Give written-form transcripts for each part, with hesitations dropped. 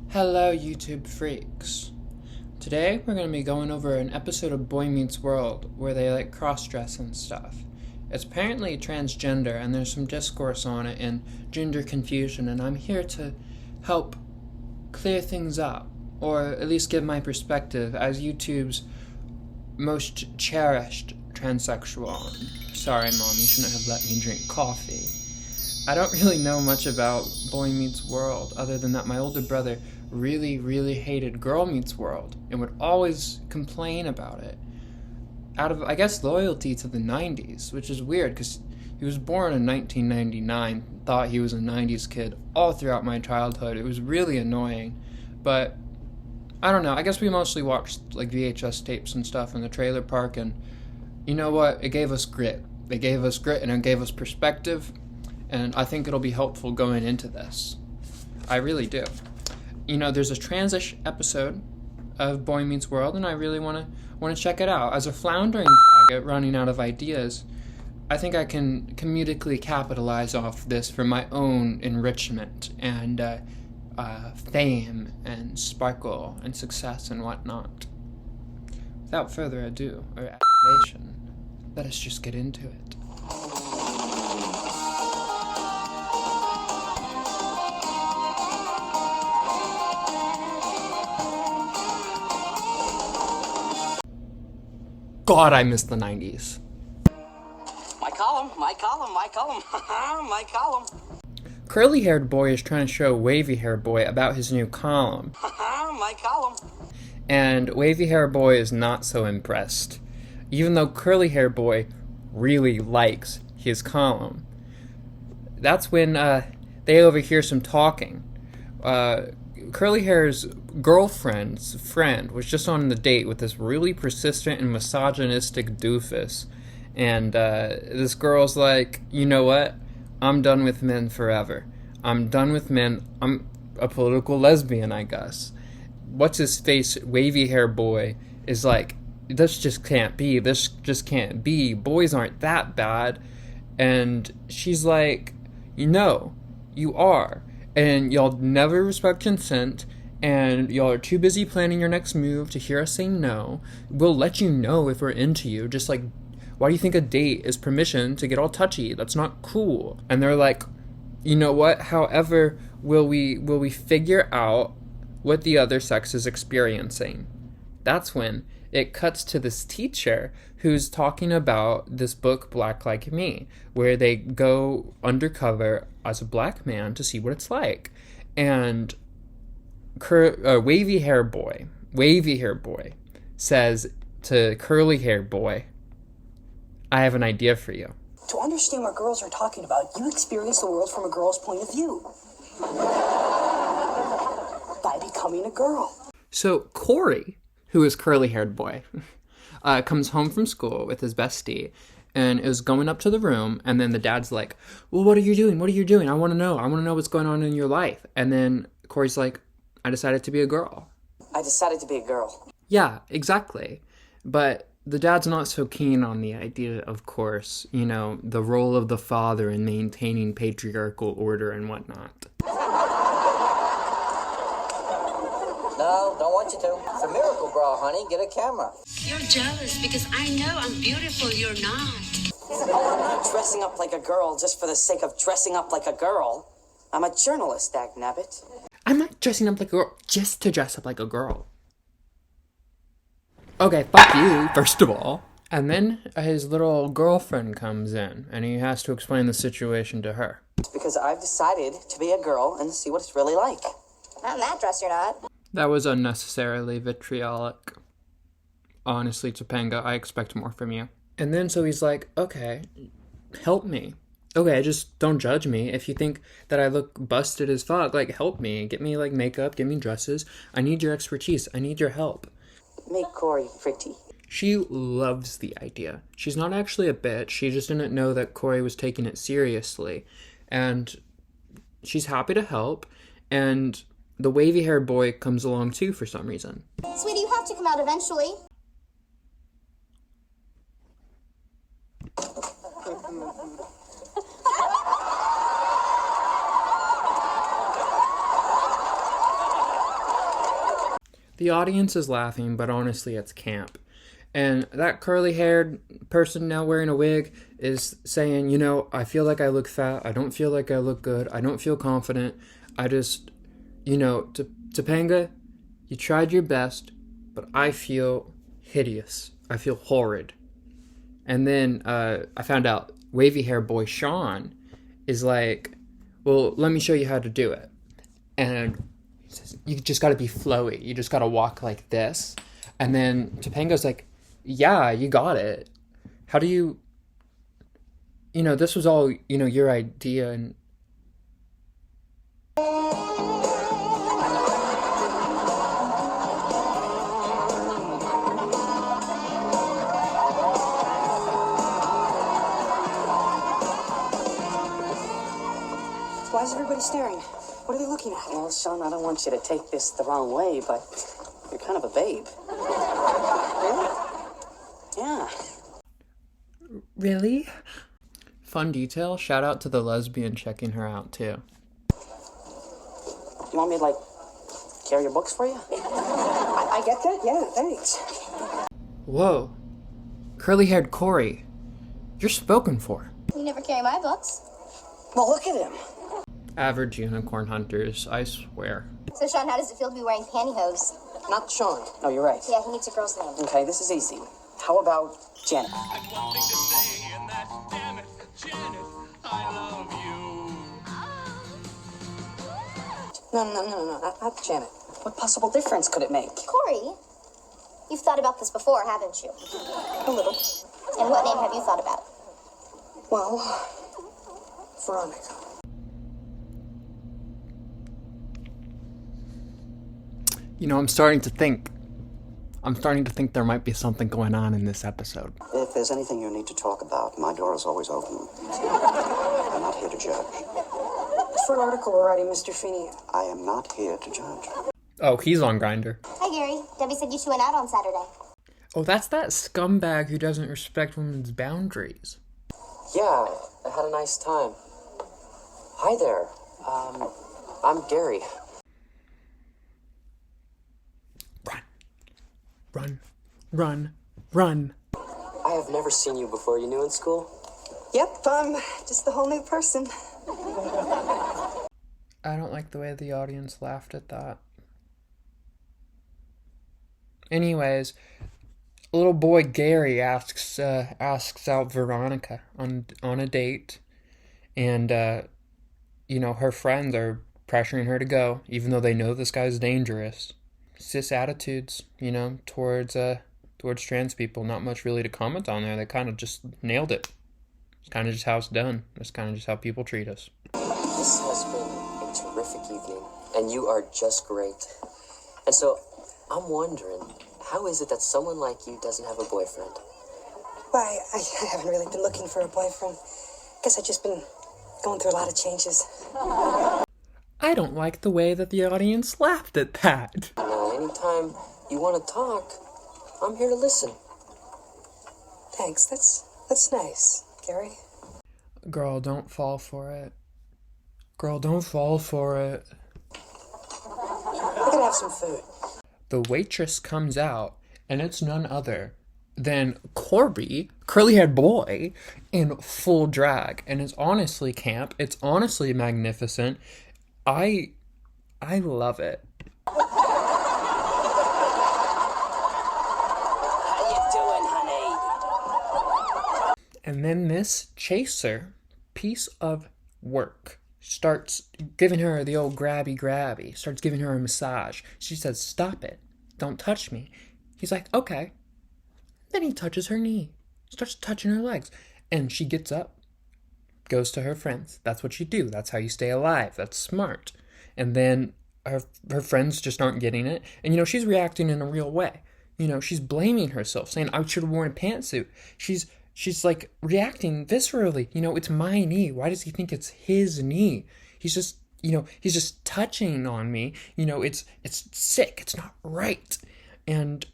Hello, YouTube freaks. Today we're going to be going over an episode of Boy Meets World where they cross-dress and stuff. It's apparently transgender and there's some discourse on it and gender confusion, and I'm here to help clear things up, or at least give my perspective as YouTube's most cherished transsexual. Sorry, Mom, you shouldn't have let me drink coffee. I don't really know much about Boy Meets World other than that my older brother really hated Girl Meets World and would always complain about it out of, I guess, loyalty to the 90s, which is weird because he was born in 1999, thought he was a 90s kid all throughout my childhood. It was really annoying, but I don't know. I guess we mostly watched VHS tapes and stuff in the trailer park, and you know what? It gave us grit. It gave us grit and it gave us perspective, and I think it'll be helpful going into this. I really do. You know, there's a transish episode of Boy Meets World, and I really want to check it out. As a floundering faggot running out of ideas, I think I can comedically capitalize off this for my own enrichment and fame and sparkle and success and whatnot. Without further ado, or activation, let us just get into it. God, I miss the 90s. My column, my column. Curly-haired boy is trying to show wavy-haired boy about his new column. My column. And wavy-haired boy is not so impressed, even though curly-haired boy really likes his column. That's when they overhear some talking. Curly-hair's girlfriend's friend was just on the date with this really persistent and misogynistic doofus. And this girl's like, you know what? I'm done with men forever. I'm done with men. I'm a political lesbian, I guess. What's his face, wavy hair boy, is like, this just can't be. This just can't be. Boys aren't that bad. And she's like, no, you are. And y'all never respect consent, and y'all are too busy planning your next move to hear us say no. We'll let you know if we're into you, just like, why do you think a date is permission to get all touchy? That's not cool. And they're like, you know what? However, will we figure out what the other sex is experiencing? That's when it cuts to this teacher who's talking about this book, Black Like Me, where they go undercover as a black man to see what it's like. And wavy hair boy says to curly hair boy, I have an idea for you. To understand what girls are talking about, you experience the world from a girl's point of view. By becoming a girl. So Corey, who is curly-haired boy, comes home from school with his bestie and is going up to the room, and then the dad's like, well, what are you doing? I want to know what's going on in your life. And then Corey's like, I decided to be a girl. Yeah, exactly. But the dad's not so keen on the idea, of course, you know, the role of the father in maintaining patriarchal order and whatnot. No, don't want you to. It's a miracle bra, honey. Get a camera. You're jealous because I know I'm beautiful, you're not. I'm not dressing up like a girl just for the sake of dressing up like a girl. I'm a journalist, dagnabbit. I'm not dressing up like a girl just to dress up like a girl. Okay, fuck you, first of all. And then his little girlfriend comes in, and he has to explain the situation to her. It's because I've decided to be a girl and see what it's really like. Not in that dress, you're not. That was unnecessarily vitriolic. Honestly, Topanga, I expect more from you. And then so he's like, okay, help me. Okay, just don't judge me. If you think that I look busted as fuck, help me. Get me, makeup, get me dresses. I need your expertise. I need your help. Make Corey pretty. She loves the idea. She's not actually a bitch. She just didn't know that Corey was taking it seriously. And she's happy to help. And the wavy-haired boy comes along too for some reason. Sweetie, you have to come out eventually. The audience is laughing, but honestly, it's camp. And that curly-haired person now wearing a wig is saying, I feel like I look fat. I don't feel like I look good. I don't feel confident. I just, Topanga, you tried your best, but I feel hideous. I feel horrid. And then I found out wavy hair boy Sean is like, well, let me show you how to do it. And he says, you just got to be flowy. You just got to walk like this. And then Topanga's like, yeah, you got it. How do you, this was all, your idea. And Why is everybody staring? What are they looking at? Well, Sean, I don't want you to take this the wrong way, but you're kind of a babe. Really? Yeah. Really? Fun detail, shout out to the lesbian checking her out too. You want me to, carry your books for you? I get that? Yeah, thanks. Whoa. Curly-haired Corey. You're spoken for. You never carry my books. Well, look at him. Average unicorn hunters, I swear. So, Sean, how does it feel to be wearing pantyhose? Not Sean. No, you're right. Yeah, he needs a girl's name. Okay, this is easy. How about Janet? I've one thing to say, and that's damn it, Janet, I love you. No, not Janet. What possible difference could it make? Corey, you've thought about this before, haven't you? A little. And what name have you thought about? Well, Veronica. I'm starting to think there might be something going on in this episode. If there's anything you need to talk about, my door is always open. I'm not here to judge. It's for an article we're writing, Mr. Feeney. I am not here to judge. Oh, he's on Grindr. Hi, Gary. Debbie said you two went out on Saturday. Oh, that's that scumbag who doesn't respect women's boundaries. Yeah, I had a nice time. Hi there. I'm Gary. Run. I have never seen you before. You new in school? Yep, I'm just a whole new person. I don't like the way the audience laughed at that. Anyways, little boy Gary asks out Veronica on a date, and her friends are pressuring her to go, even though they know this guy's dangerous. Cis attitudes, towards trans people. Not much really to comment on there. They kind of just nailed it. It's kind of just how it's done. It's kind of just how people treat us. This has been a terrific evening, and you are just great. And so, I'm wondering, how is it that someone like you doesn't have a boyfriend? Why, I haven't really been looking for a boyfriend. Guess I've just been going through a lot of changes. I don't like the way that the audience laughed at that. Anytime you want to talk, I'm here to listen. Thanks, that's nice, Gary. Girl, don't fall for it. Girl, don't fall for it. We're gonna have some food. The waitress comes out, and it's none other than Corby, curly-haired boy, in full drag. And it's honestly camp. It's honestly magnificent. I love it. How you doing, honey? And then this chaser, piece of work, starts giving her the old grabby, starts giving her a massage. She says, stop it. Don't touch me. He's like, okay. Then he touches her knee, starts touching her legs. And she gets up, goes to her friends. That's what you do. That's how you stay alive. That's smart. And then her friends just aren't getting it. And, she's reacting in a real way. She's blaming herself, saying, I should have worn a pantsuit. She's like reacting viscerally. It's my knee. Why does he think it's his knee? He's just, he's just touching on me. It's sick. It's not right. And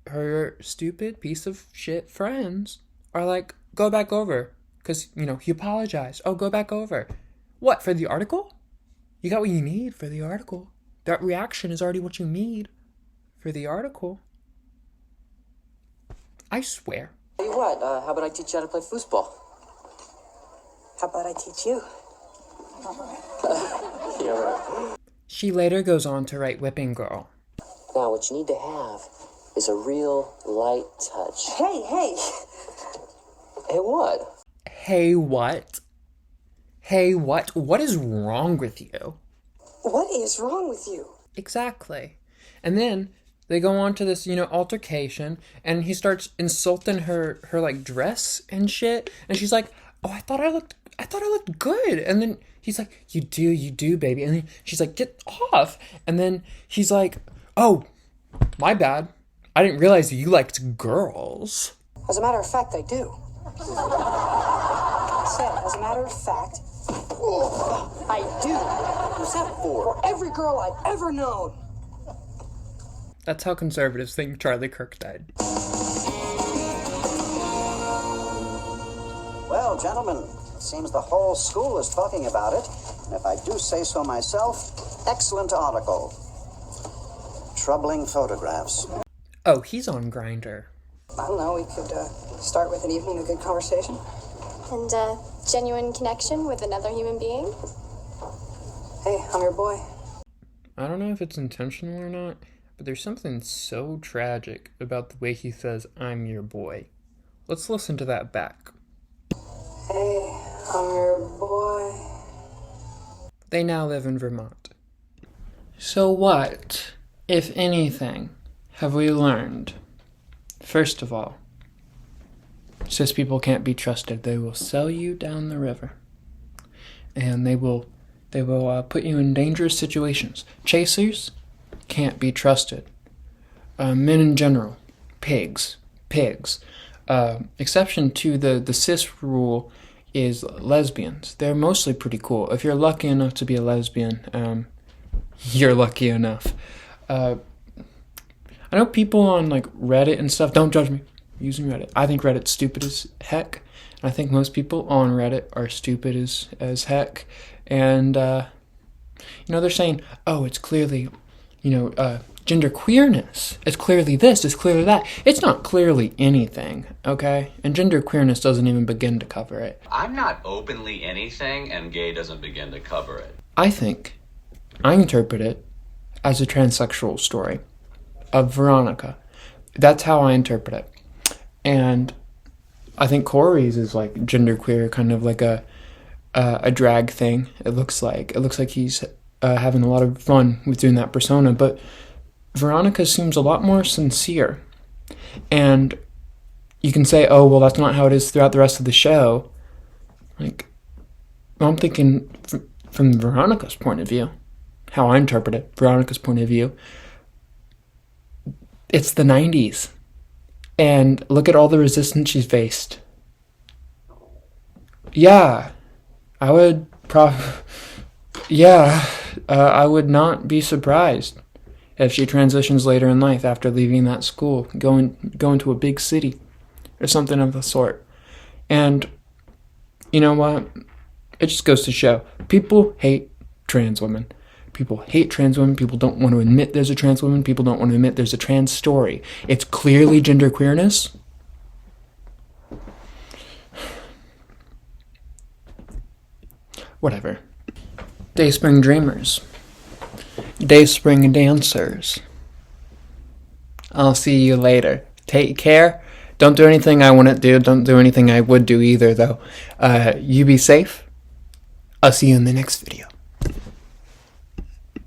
her stupid piece of shit friends are like, go back over. Because, he apologized. Oh, go back over. What, for the article? You got what you need for the article. That reaction is already what you need for the article. I swear. Tell you what, how about I teach you how to play foosball? How about I teach you? Yeah, right. She later goes on to write Whipping Girl. Now, what you need to have is a real light touch. Hey, hey. Hey, what? Hey, what? Hey, what? What is wrong with you? What is wrong with you? Exactly. And then they go on to this, altercation, and he starts insulting her like dress and shit. And she's like, "Oh, I thought I looked good." And then he's like, you do, baby." And then she's like, "Get off." And then he's like, "Oh, my bad. I didn't realize you liked girls." As a matter of fact, I do. I said, as a matter of fact, I do. Who's that for? For every girl I've ever known. That's how conservatives think Charlie Kirk died. Well, gentlemen, it seems the whole school is talking about it. And if I do say so myself, excellent article. Troubling photographs. Oh, he's on Grindr. I don't know, we could start with an evening of good conversation. And a genuine connection with another human being. Hey, I'm your boy. I don't know if it's intentional or not, but there's something so tragic about the way he says, "I'm your boy." Let's listen to that back. Hey, I'm your boy. They now live in Vermont. So what, if anything, have we learned? First of all, cis people can't be trusted. They will sell you down the river. And they will put you in dangerous situations. Chasers can't be trusted. Men in general, pigs. Exception to the cis rule is lesbians. They're mostly pretty cool. If you're lucky enough to be a lesbian, you're lucky enough. I know people on like Reddit and stuff. Don't judge me using Reddit. I think Reddit's stupid as heck. I think most people on Reddit are stupid as heck. And they're saying, "Oh, it's clearly, gender queerness. It's clearly this. It's clearly that." It's not clearly anything, okay? And gender queerness doesn't even begin to cover it. I'm not openly anything, and gay doesn't begin to cover it. I interpret it as a transsexual story of Veronica. That's how I interpret it. And I think Corey's is like genderqueer, kind of like a drag thing. It looks like he's having a lot of fun with doing that persona, but Veronica seems a lot more sincere. And you can say, "Oh, well, that's not how it is throughout the rest of the show." Like, I'm thinking from Veronica's point of view, how I interpret it, Veronica's point of view, it's the 90s. And look at all the resistance she's faced. Yeah, I would I would not be surprised if she transitions later in life after leaving that school, going to a big city or something of the sort. And you know what? It just goes to show people hate trans women. People hate trans women. People don't want to admit there's a trans woman. People don't want to admit there's a trans story. It's clearly genderqueerness. Whatever. Dayspring dreamers. Dayspring dancers. I'll see you later. Take care. Don't do anything I wouldn't do. Don't do anything I would do either, though. You be safe. I'll see you in the next video.